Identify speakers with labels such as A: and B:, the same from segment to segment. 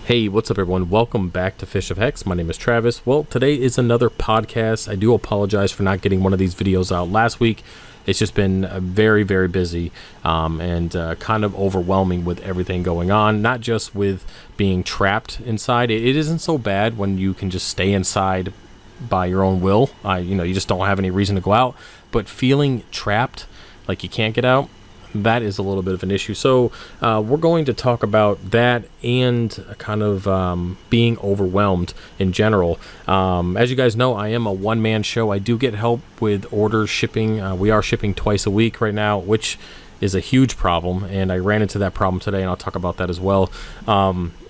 A: Hey, what's up everyone? Welcome back to Fish of Hex. My name is Travis. Well, today is another podcast. I do apologize for not getting one of these videos out last week. It's just been very, very busy and kind of overwhelming with everything going on, not just with being trapped inside. It isn't so bad when you can just stay inside by your own will. You just don't have any reason to go out, but feeling trapped, like you can't get out, that is a little bit of an issue. So we're going to talk about that and kind of being overwhelmed in general. As you guys know, I am a one-man show. I do get help with orders shipping. We are shipping twice a week right now, which is a huge problem, and I ran into that problem today, and I'll talk about that as well.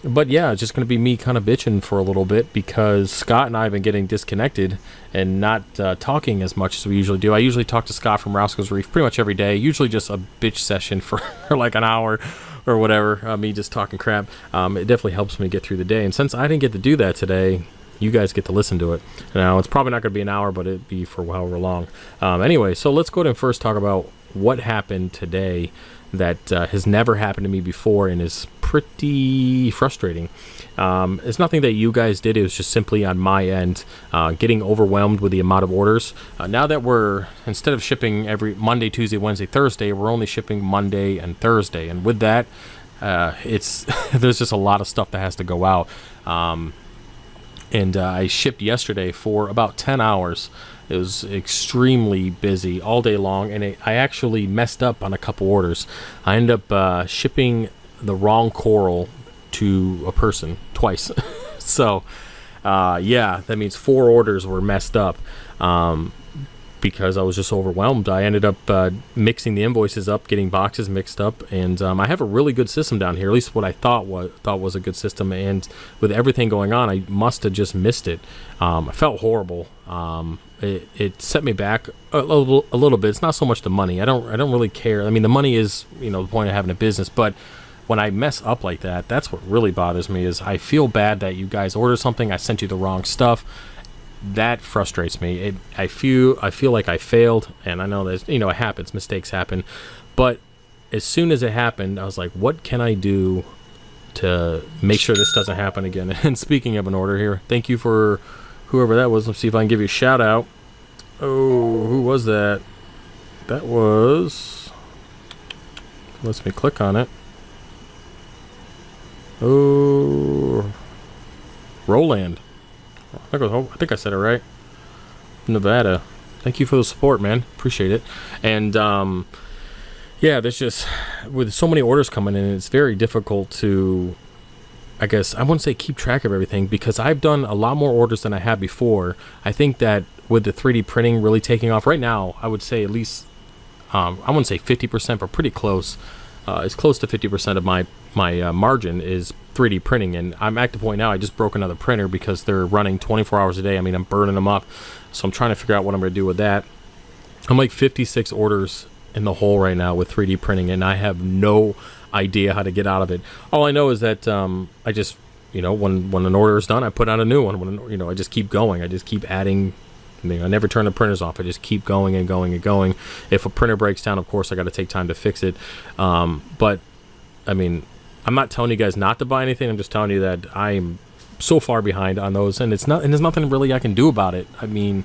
A: But yeah, it's just going to be me kind of bitching for a little bit because Scott and I have been getting disconnected and not talking as much as we usually do. I usually talk to Scott from Roscoe's Reef pretty much every day, usually just a bitch session for like an hour or whatever, me just talking crap. It definitely helps me get through the day, and since I didn't get to do that today, you guys get to listen to it. Now, it's probably not going to be an hour, but it'd be for however long. Anyway, so let's go ahead and first talk about what happened today that has never happened to me before and is pretty frustrating. It's nothing that you guys did. It was just simply on my end, getting overwhelmed with the amount of orders. Now that we're, instead of shipping every Monday, Tuesday, Wednesday, Thursday, we're only shipping Monday and Thursday. And with that, there's just a lot of stuff that has to go out. And I shipped yesterday for about 10 hours. It was extremely busy all day long, and I actually messed up on a couple orders. I ended up shipping the wrong coral to a person twice. So, yeah, that means 4 orders were messed up because I was just overwhelmed. I ended up mixing the invoices up, getting boxes mixed up, and I have a really good system down here, at least what I thought was a good system, and with everything going on, I must have just missed it. I felt horrible. It set me back a little bit. It's not so much the money. I don't really care. I mean, the money is, the point of having a business, but when I mess up like that, that's what really bothers me. Is I feel bad that you guys ordered something, I sent you the wrong stuff. That frustrates me. I feel like I failed, and I know that it happens, mistakes happen, but as soon as it happened, I was like, what can I do to make sure this doesn't happen again? And speaking of an order here, thank you for whoever that was. Let's see if I can give you a shout out. Oh, who was that? That was, lets me click on it. Oh, Roland. I think I said it right. Nevada. Thank you for the support, man. Appreciate it. And yeah, there's just, with so many orders coming in, it's very difficult to, I guess, I wouldn't say keep track of everything, because I've done a lot more orders than I have before. I think that with the 3D printing really taking off right now, I would say at least, I wouldn't say 50%, but pretty close. It's close to 50% of my margin is 3D printing, and I'm at the point now, I just broke another printer because they're running 24 hours a day. I mean, I'm burning them up, so I'm trying to figure out what I'm going to do with that. I'm like 56 orders in the hole right now with 3D printing, and I have no idea how to get out of it. All I know is that I just, when an order is done, I put out a new one. When I just keep going. I just keep adding. I never turn the printers off. I just keep going and going and going. If a printer breaks down, of course, I got to take time to fix it. But I mean, I'm not telling you guys not to buy anything. I'm just telling you that I'm so far behind on those, and there's nothing really I can do about it. I mean,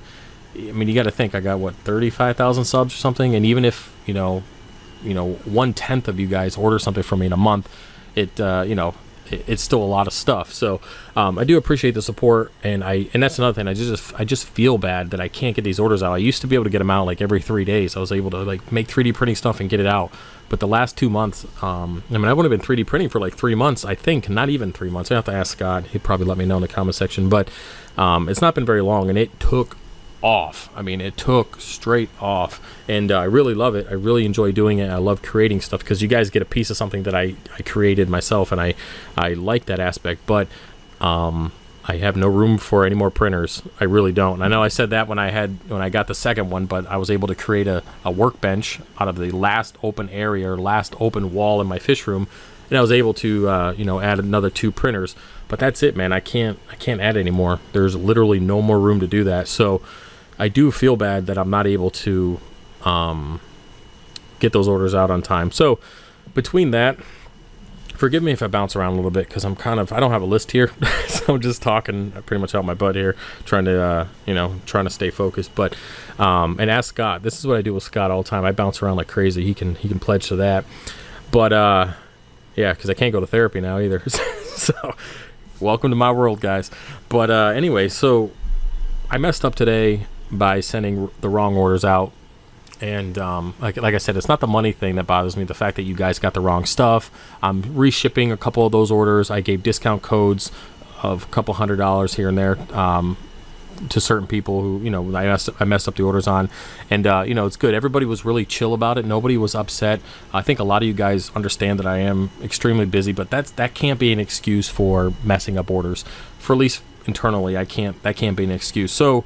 A: you got to think, I got what, 35,000 subs or something, and even if 1/10 of you guys order something from me in a month, it's still a lot of stuff. So I do appreciate the support, and that's another thing. I just feel bad that I can't get these orders out. I used to be able to get them out like every 3 days. I was able to like make 3D printing stuff and get it out. But the last 2 months, I would have been 3D printing for like 3 months. I think not even 3 months. I have to ask Scott. He'd probably let me know in the comment section. But it's not been very long, and it took off. I mean, it took straight off, and I really love it. I really enjoy doing it. I love creating stuff because you guys get a piece of something that I created myself, and I like that aspect. But I have no room for any more printers. I really don't. I know I said that when I got the second one, but I was able to create a workbench out of the last open area or last open wall in my fish room, and I was able to add another 2 printers. But that's it, man. I can't add anymore. There's literally no more room to do that. So I do feel bad that I'm not able to get those orders out on time. So between that, Forgive me if I bounce around a little bit because I don't have a list here. So I'm just talking pretty much out my butt here, trying to, trying to stay focused. But, and ask Scott, this is what I do with Scott all the time. I bounce around like crazy. He can pledge to that. But, yeah, because I can't go to therapy now either. So welcome to my world, guys. But anyway, so I messed up today by sending the wrong orders out. And like I said, it's not the money thing that bothers me. The fact that you guys got the wrong stuff. I'm reshipping a couple of those orders. I gave discount codes of a couple $100 here and there to certain people who, I messed up the orders on. And, it's good. Everybody was really chill about it. Nobody was upset. I think a lot of you guys understand that I am extremely busy, but that can't be an excuse for messing up orders. For at least internally, that can't be an excuse. So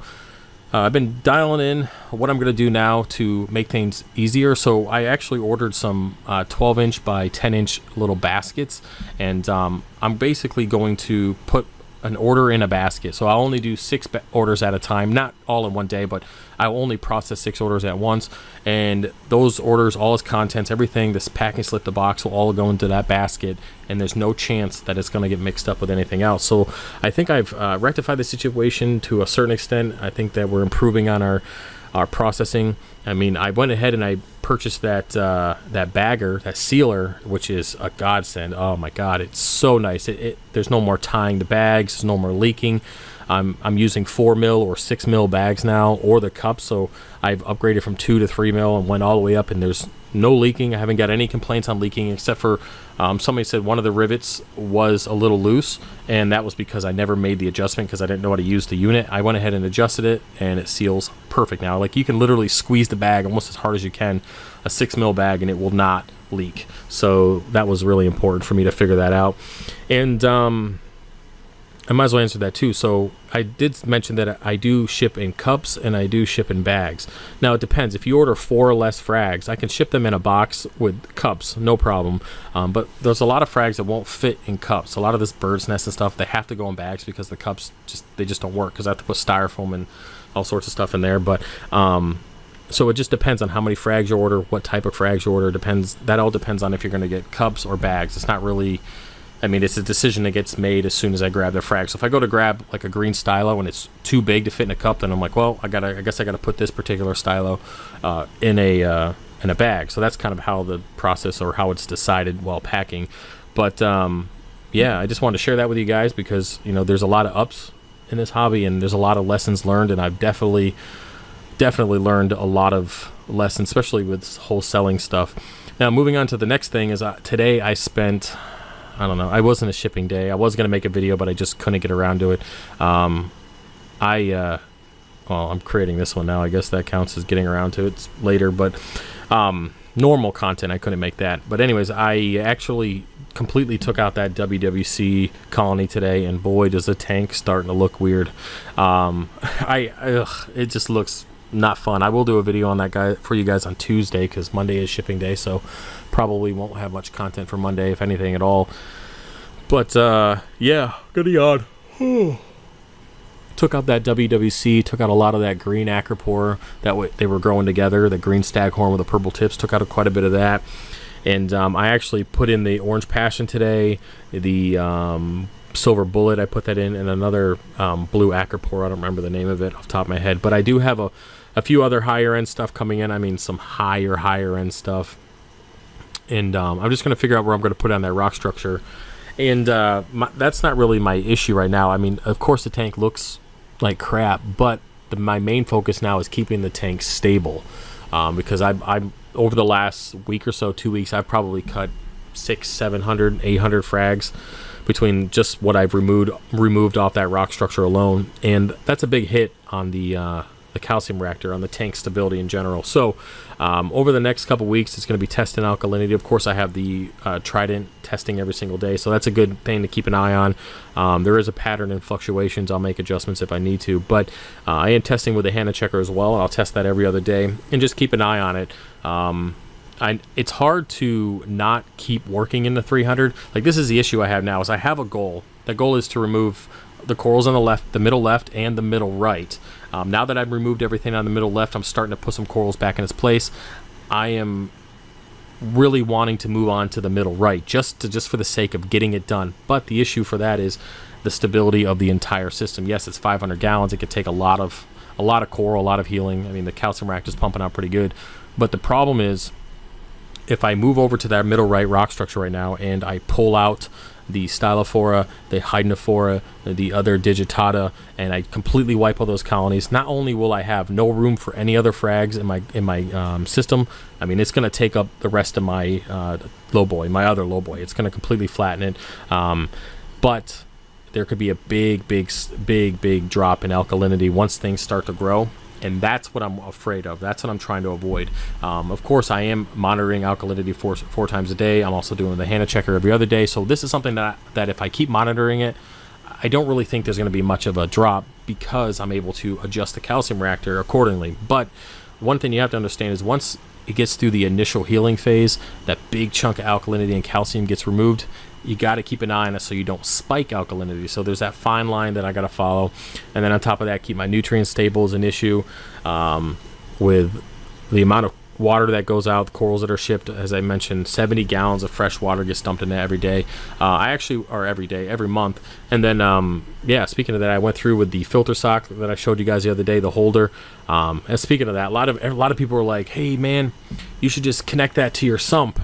A: I've been dialing in what I'm going to do now to make things easier. So I actually ordered some 12-inch by 10-inch little baskets, and I'm basically going to put an order in a basket. So I'll only do 6 orders at a time, not all in one day, but I'll only process 6 orders at once. And those orders, all its contents, everything, this packing slip, the box, will all go into that basket, and there's no chance that it's going to get mixed up with anything else. So I think I've rectified the situation to a certain extent. I think that we're improving on our processing. I mean, I went ahead and I purchased that bagger, that sealer, which is a godsend. Oh my God, it's so nice. There's no more tying the bags. There's no more leaking. I'm using 4 mil or 6 mil bags now, or the cups. So I've upgraded from 2 to 3 mil and went all the way up, and there's no leaking. I haven't got any complaints on leaking, except for somebody said one of the rivets was a little loose, and that was because I never made the adjustment because I didn't know how to use the unit. I went ahead and adjusted it, and it seals perfect now. Like, you can literally squeeze the bag almost as hard as you can, a 6 mil bag, and it will not leak. So that was really important for me to figure that out. And I might as well answer that too. So I did mention that I do ship in cups and I do ship in bags. Now it depends. If you order 4 or less frags, I can ship them in a box with cups, no problem. But there's a lot of frags that won't fit in cups. A lot of this bird's nest and stuff, they have to go in bags because the cups just don't work, because I have to put styrofoam and all sorts of stuff in there. But so it just depends on how many frags you order, what type of frags you order. That all depends on if you're going to get cups or bags. It's not really, I mean, it's a decision that gets made as soon as I grab the frag. So if I go to grab like a green stylo and it's too big to fit in a cup, then I'm like, well, I guess I gotta put this particular stylo in a bag. So that's kind of how the process, or how it's decided while packing. But yeah, I just wanted to share that with you guys because there's a lot of ups in this hobby, and there's a lot of lessons learned, and I've definitely learned a lot of lessons, especially with this whole selling stuff. Now, moving on to the next thing is today I spent, I don't know, I wasn't a shipping day. I was going to make a video, but I just couldn't get around to it. Well, I'm creating this one now. I guess that counts as getting around to it. It's later, but normal content, I couldn't make that. But anyways, I actually completely took out that WWC colony today, and boy, does the tank starting to look weird. It just looks not fun. I will do a video on that guy for you guys on Tuesday, because Monday is shipping day, so probably won't have much content for Monday, if anything at all. But yeah, good yawn. Took out that WWC, took out a lot of that green acropore that they were growing together, the green staghorn with the purple tips, took out quite a bit of that. And I actually put in the orange passion today, the silver bullet, I put that in, and another blue acropore. I don't remember the name of it off the top of my head, but I do have a few other higher end stuff coming in. I mean, some higher end stuff. And I'm just going to figure out where I'm going to put on that rock structure. And that's not really my issue right now. I mean, of course the tank looks like crap, but my main focus now is keeping the tank stable. Because I'm over the last week or so, 2 weeks, I've probably cut 600, 700, 800 frags between just what I've removed off that rock structure alone. And that's a big hit on the calcium reactor, on the tank stability in general. So over the next couple weeks, it's going to be testing alkalinity. Of course, I have the Trident testing every single day, so that's a good thing to keep an eye on. There is a pattern in fluctuations. I'll make adjustments if I need to, but I am testing with the Hannah checker as well. I'll test that every other day and just keep an eye on it. It's hard to not keep working in the 300. Like, this is the issue I have now, is I have a goal. The goal is to remove the corals on the left, the middle left, and the middle right. Now that I've removed everything on the middle left, I'm starting to put some corals back in its place. I am really wanting to move on to the middle right, just for the sake of getting it done. But the issue for that is the stability of the entire system. Yes, it's 500 gallons. It could take a lot of coral, a lot of healing. I mean, the calcium rack is pumping out pretty good. But the problem is, if I move over to that middle right rock structure right now and I pull out the Stylophora, the Hydnophora, the other Digitata, and I completely wipe all those colonies, not only will I have no room for any other frags in my system, I mean, it's going to take up the rest of my my other low boy. It's going to completely flatten it. But there could be a big drop in alkalinity once things start to grow. And that's what I'm afraid of. That's what I'm trying to avoid. Of course, I am monitoring alkalinity four times a day. I'm also doing the HANA checker every other day. So this is something that if I keep monitoring it, I don't really think there's going to be much of a drop because I'm able to adjust the calcium reactor accordingly. But one thing you have to understand is once it gets through the initial healing phase, that big chunk of alkalinity and calcium gets removed, you got to keep an eye on it so you don't spike alkalinity. So there's that fine line that I got to follow. And then on top of that, keep my nutrient stable is an issue with the amount of water that goes out, the corals that are shipped. As I mentioned, 70 gallons of fresh water gets dumped in there every day. Every month. And then, speaking of that, I went through with the filter sock that I showed you guys the other day, the holder. And speaking of that, a lot of people are like, hey, man, you should just connect that to your sump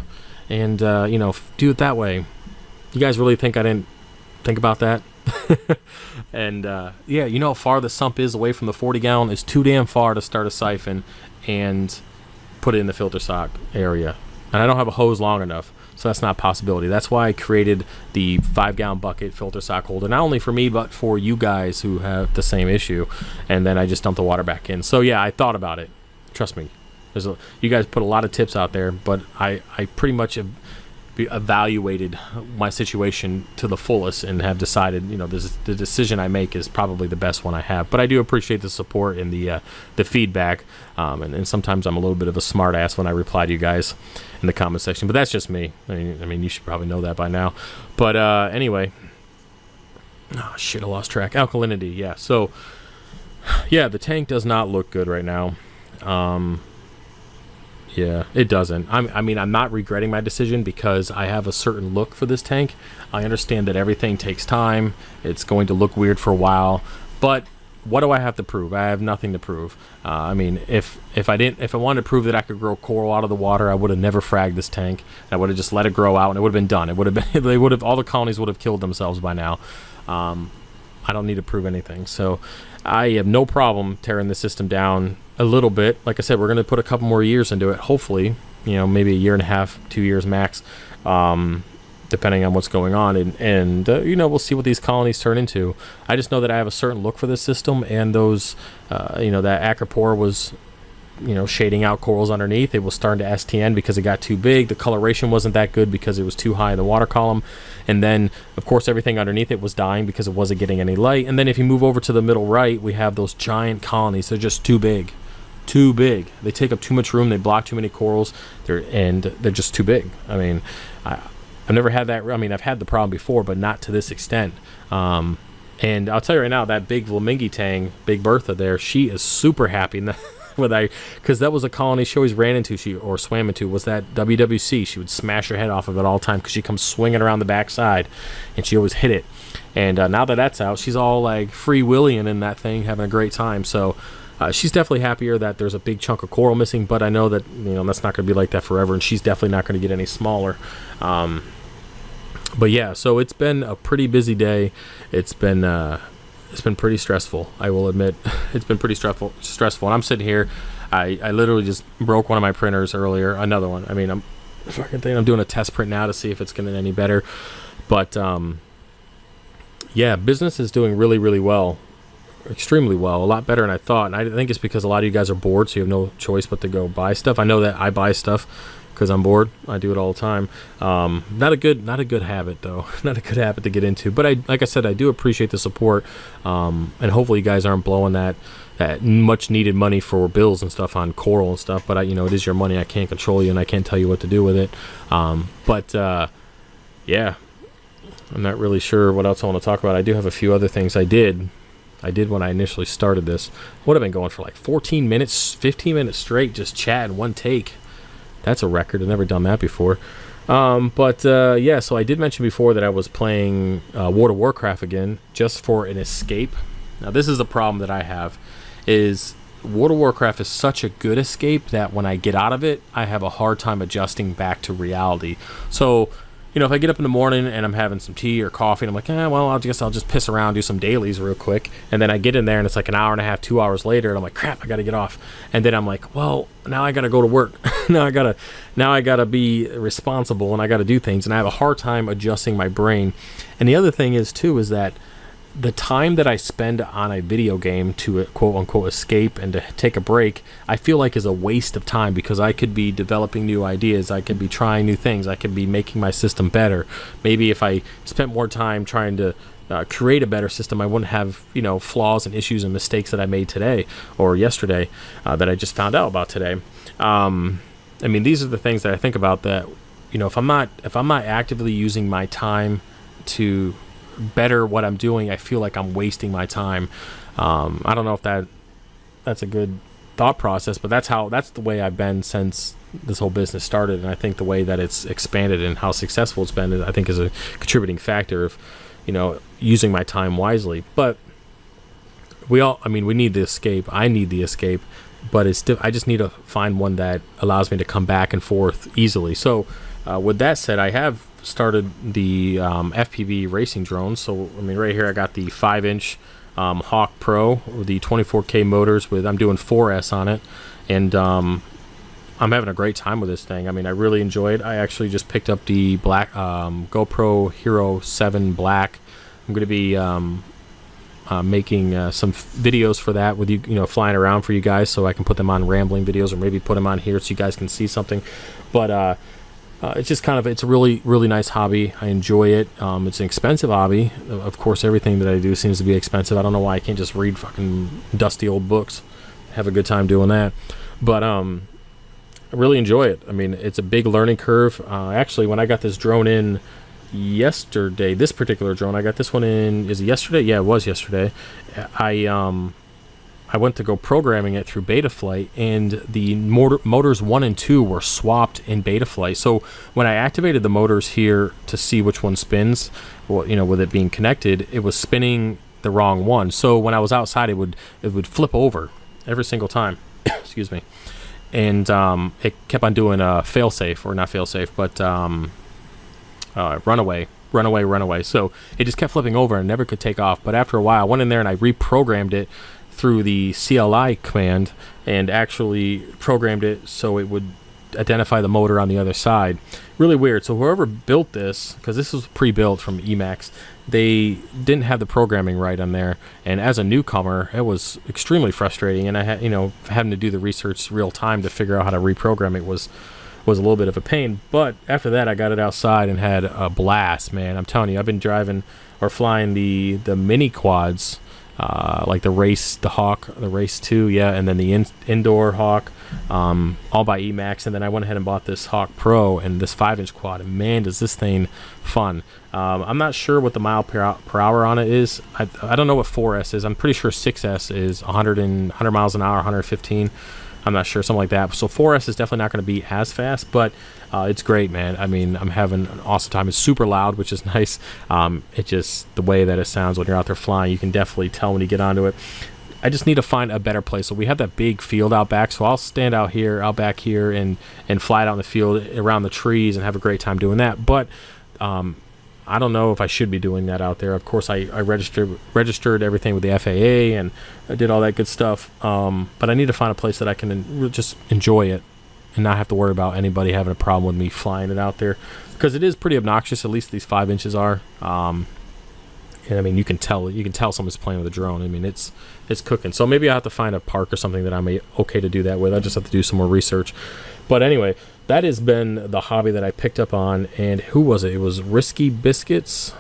A: and, do it that way. You guys really think I didn't think about that? And you know how far the sump is away from the 40 gallon? It's too damn far to start a siphon and put it in the filter sock area. And I don't have a hose long enough, so that's not a possibility. That's why I created the 5 gallon bucket filter sock holder, not only for me, but for you guys who have the same issue. And then I just dump the water back in. So yeah, I thought about it. Trust me. You guys put a lot of tips out there, but I pretty much have evaluated my situation to the fullest and have decided, the decision I make is probably the best one I have. But I do appreciate the support and the feedback, and sometimes I'm a little bit of a smart ass when I reply to you guys in the comment section, but that's just me. I mean you should probably know that by now. But anyway, oh shit, I lost track. Alkalinity, yeah. So yeah, the tank does not look good right now. Yeah, it doesn't. I'm not regretting my decision because I have a certain look for this tank. I understand that everything takes time. It's going to look weird for a while. But what do I have to prove? I have nothing to prove. If I wanted to prove that I could grow coral out of the water, I would have never fragged this tank. I would have just let it grow out and it would have been done. It would have been all the colonies would have killed themselves by now. I don't need to prove anything. So I have no problem tearing the system down a little bit. Like I said, we're going to put a couple more years into it, hopefully, maybe a year and a half, 2 years max, depending on what's going on. And we'll see what these colonies turn into. I just know that I have a certain look for this system, and those, that acropore was, shading out corals underneath. It was starting to STN because it got too big. The coloration wasn't that good because it was too high in the water column. And then, of course, everything underneath it was dying because it wasn't getting any light. And then if you move over to the middle right, we have those giant colonies. They're just too big. Too big. They take up too much room. They block too many corals. They're just too big. I mean, I've never had that. I mean, I've had the problem before, but not to this extent. And I'll tell you right now, that big Flamingi tang, Big Bertha there, she is super happy because that was a colony she always ran into, or swam into, was that WWC. She would smash her head off of it all the time because she comes swinging around the backside, and she always hit it. And now that that's out, she's all like free willying in that thing, having a great time. So she's definitely happier that there's a big chunk of coral missing, but I know that that's not going to be like that forever, and she's definitely not going to get any smaller. But yeah, so it's been a pretty busy day. It's been pretty stressful, I will admit. It's been pretty stressful. And I'm sitting here. I literally just broke one of my printers earlier. Another one. I mean, I'm doing a test print now to see if it's getting any better. But yeah, business is doing really, really well. Extremely well. A lot better than I thought. And I think it's because a lot of you guys are bored, so you have no choice but to go buy stuff. I know that I buy stuff because I'm bored. I do it all the time. Not a good habit though. Not a good habit to get into. But like I said, I do appreciate the support. And hopefully you guys aren't blowing that much needed money for bills and stuff on coral and stuff. But it is your money. I can't control you, and I can't tell you what to do with it. Yeah, I'm not really sure what else I want to talk about. I do have a few other things I did when I initially started this. Would have been going for like 14 minutes, 15 minutes straight, just chatting, one take. That's a record. I've never done that before. Yeah, so I did mention before that I was playing World of Warcraft again just for an escape. Now, this is the problem that I have, is World of Warcraft is such a good escape that when I get out of it, I have a hard time adjusting back to reality. So, if I get up in the morning and I'm having some tea or coffee, and I'm like, well, I guess I'll just piss around, do some dailies real quick. And then I get in there and it's like an hour and a half, 2 hours later, and I'm like, crap, I got to get off. And then I'm like, well, now I got to go to work. now I got to be responsible, and I got to do things. And I have a hard time adjusting my brain. And the other thing is, too, is that the time that I spend on a video game to quote unquote escape and to take a break, I feel like is a waste of time, because I could be developing new ideas, I could be trying new things, I could be making my system better. Maybe if I spent more time trying to create a better system, I wouldn't have flaws and issues and mistakes that I made today or yesterday that I just found out about today. These are the things that I think about, that if I'm not actively using my time to better what I'm doing, I feel like I'm wasting my time. I don't know if that's a good thought process, but that's the way I've been since this whole business started. And I think the way that it's expanded and how successful it's been, I think, is a contributing factor of using my time wisely. But we need the escape. I need the escape, but I just need to find one that allows me to come back and forth easily. So with that said, I have started the FPV racing drone. So right here I got the 5-inch Hawk Pro with the 24K motors I'm doing 4S on it, and I'm having a great time with this thing. I really enjoy it. I actually just picked up the black GoPro Hero 7 Black. I'm going to be making some videos for that with you, flying around for you guys, so I can put them on rambling videos, or maybe put them on here so you guys can see something. But it's just it's a really, really nice hobby. I enjoy it. It's an expensive hobby. Of course, everything that I do seems to be expensive. I don't know why I can't just read fucking dusty old books. Have a good time doing that. But I really enjoy it. It's a big learning curve. Actually, when I got this drone in yesterday, this particular drone, I got this one in, is it yesterday? Yeah, it was yesterday. I went to go programming it through Betaflight, and the motors 1 and 2 were swapped in Betaflight. So when I activated the motors here to see which one spins, with it being connected, it was spinning the wrong one. So when I was outside, it would flip over every single time. Excuse me. And it kept on doing failsafe, or not failsafe, but runaway. So it just kept flipping over and never could take off. But after a while, I went in there and I reprogrammed it through the CLI command, and actually programmed it so it would identify the motor on the other side. Really weird. So whoever built this, because this was pre-built from Emacs, they didn't have the programming right on there. And as a newcomer, it was extremely frustrating. And I had, having to do the research real time to figure out how to reprogram it was a little bit of a pain. But after that, I got it outside and had a blast, man. I'm telling you, I've been driving or flying the mini quads, like the Hawk, the Race 2, yeah, and then the indoor Hawk, all by Emacs. And then I went ahead and bought this Hawk Pro and this 5-inch quad, and man, does this thing fun. I'm not sure what the mile per hour on it is. I don't know what 4S is. I'm pretty sure 6S is 100 miles an hour, 115. I'm not sure, something like that. So 4S is definitely not going to be as fast, but it's great, man. I'm having an awesome time. It's super loud, which is nice. It just, the way that it sounds when you're out there flying, you can definitely tell when you get onto it. I just need to find a better place. So we have that big field out back, so I'll stand out back here and fly it out in the field around the trees and have a great time doing that. But I don't know if I should be doing that out there. Of course, I registered everything with the FAA, and I did all that good stuff. But I need to find a place that I can just enjoy it and not have to worry about anybody having a problem with me flying it out there, because it is pretty obnoxious. At least these 5 inches are. And you can tell someone's playing with a drone. It's cooking. So maybe I have to find a park or something that I'm okay to do that with. I just have to do some more research. But anyway, that has been the hobby that I picked up on. And who was it? It was Risky Biscuits.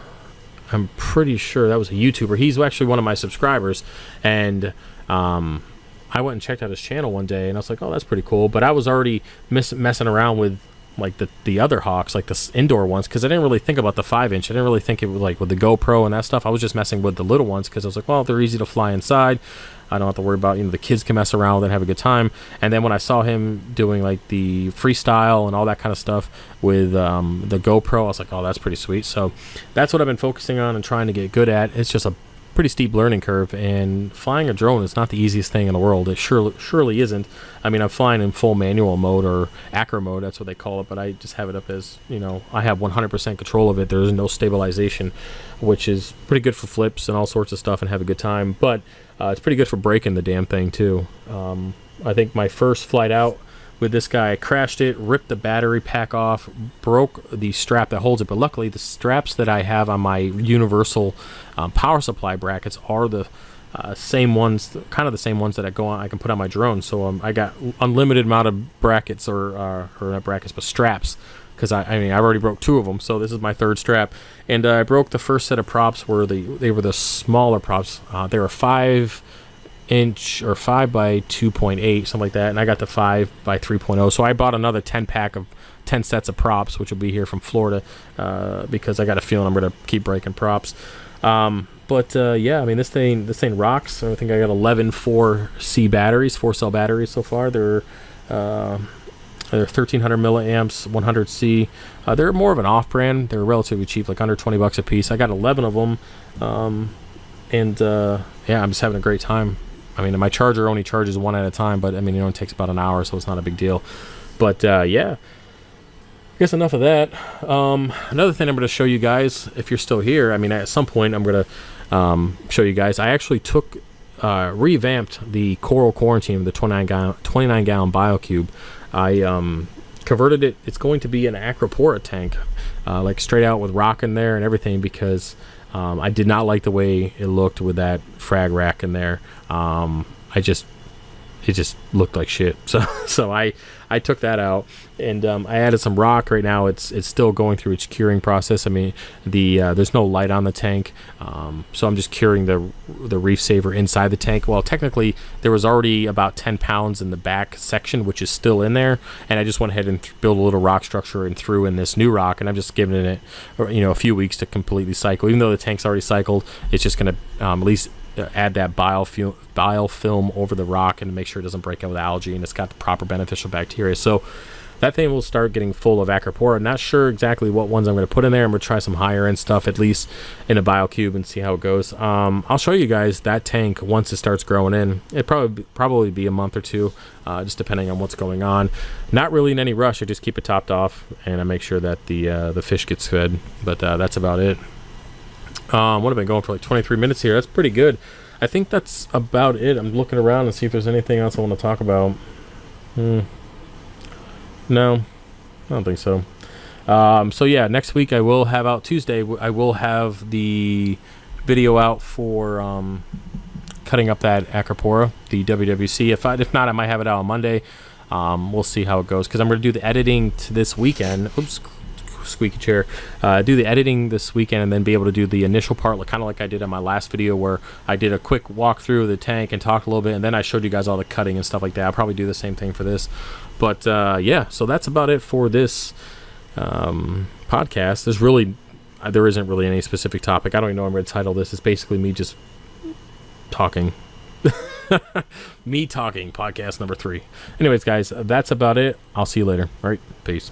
A: I'm pretty sure that was a YouTuber. He's actually one of my subscribers. And I went and checked out his channel one day, and I was like, oh, that's pretty cool. But I was already messing around with like the other hawks, like the indoor ones, because I didn't really think about the 5-inch. I didn't really think it was like with the GoPro and that stuff. I was just messing with the little ones because I was like, well, they're easy to fly inside. I don't have to worry about, the kids can mess around with it and have a good time. And then when I saw him doing like the freestyle and all that kind of stuff with the GoPro, I was like, oh, that's pretty sweet. So that's what I've been focusing on and trying to get good at. It's just a pretty steep learning curve, and flying a drone is not the easiest thing in the world. It surely isn't. I mean, I'm flying in full manual mode, or acro mode, that's what they call it, but I just have it up as, I have 100% control of it. There's no stabilization, which is pretty good for flips and all sorts of stuff and have a good time, but it's pretty good for breaking the damn thing too. I think my first flight out with this guy, I crashed it, ripped the battery pack off, broke the strap that holds it, but luckily the straps that I have on my universal power supply brackets are the same ones, kind of the same ones that I can put on my drone. So I got unlimited amount of brackets, or not brackets, but straps, because I mean, I already broke 2 of them, so this is my 3rd strap. And I broke the first set of props, where they were the smaller props. They were 5-inch or 5 by 2.8, something like that, and I got the 5 by 3.0. So I bought another 10 pack of 10 sets of props, which will be here from Florida, because I got a feeling I'm gonna keep breaking props. Yeah, I mean, this thing rocks. I think I got 11 4C batteries, 4-cell batteries so far. They're 1300 milliamps, 100C. They're more of an off-brand. They're relatively cheap, like under $20 a piece. I got 11 of them, yeah, I'm just having a great time. I mean, my charger only charges 1 at a time, but I mean, it only takes about an hour, so it's not a big deal. But yeah, I guess enough of that. Another thing I'm going to show you guys, if you're still here, I mean, at some point I'm going to show you guys. I actually revamped the Coral Quarantine, the 29-gallon BioCube. I converted it. It's going to be an Aquapora tank, like straight out with rock in there and everything, because I did not like the way it looked with that frag rack in there. It just looked like shit. So I took that out, and I added some rock. Right now it's still going through its curing process. I mean, there's no light on the tank, so I'm just curing the reef saver inside the tank. Well, technically there was already about 10 pounds in the back section, which is still in there, and I just went ahead and built a little rock structure and threw in this new rock, and I'm just giving it a few weeks to completely cycle. Even though the tank's already cycled, it's just going to at least add that biofilm over the rock and make sure it doesn't break out with algae, and it's got the proper beneficial bacteria. So that thing will start getting full of Aquapora. Not sure exactly what ones I'm going to put in there. I'm going to try some higher end stuff, at least in a BioCube, and see how it goes. I'll show you guys that tank once it starts growing in. It'd probably be a month or 2, just depending on what's going on. Not really in any rush. I just keep it topped off, and I make sure that the fish gets fed. But that's about it. What have been going for like 23 minutes here. That's pretty good. I think that's about it. I'm looking around and see if there's anything else I want to talk about. No, I don't think so. So yeah, next week I will have out Tuesday. I will have the video out for cutting up that Aquapora, the WWC. If not, I might have it out on Monday. We'll see how it goes, because I'm going to do the editing this weekend. Oops. Squeaky chair. Do the editing this weekend, and then be able to do the initial part, kind of like I did on my last video, where I did a quick walkthrough of the tank and talked a little bit, and then I showed you guys all the cutting and stuff like that. I'll probably do the same thing for this. But yeah, so that's about it for this podcast. There isn't really any specific topic. I don't even know what I'm going to title this. It's basically me just talking. Me talking, podcast number 3. Anyways, guys, that's about it. I'll see you later. All right, peace.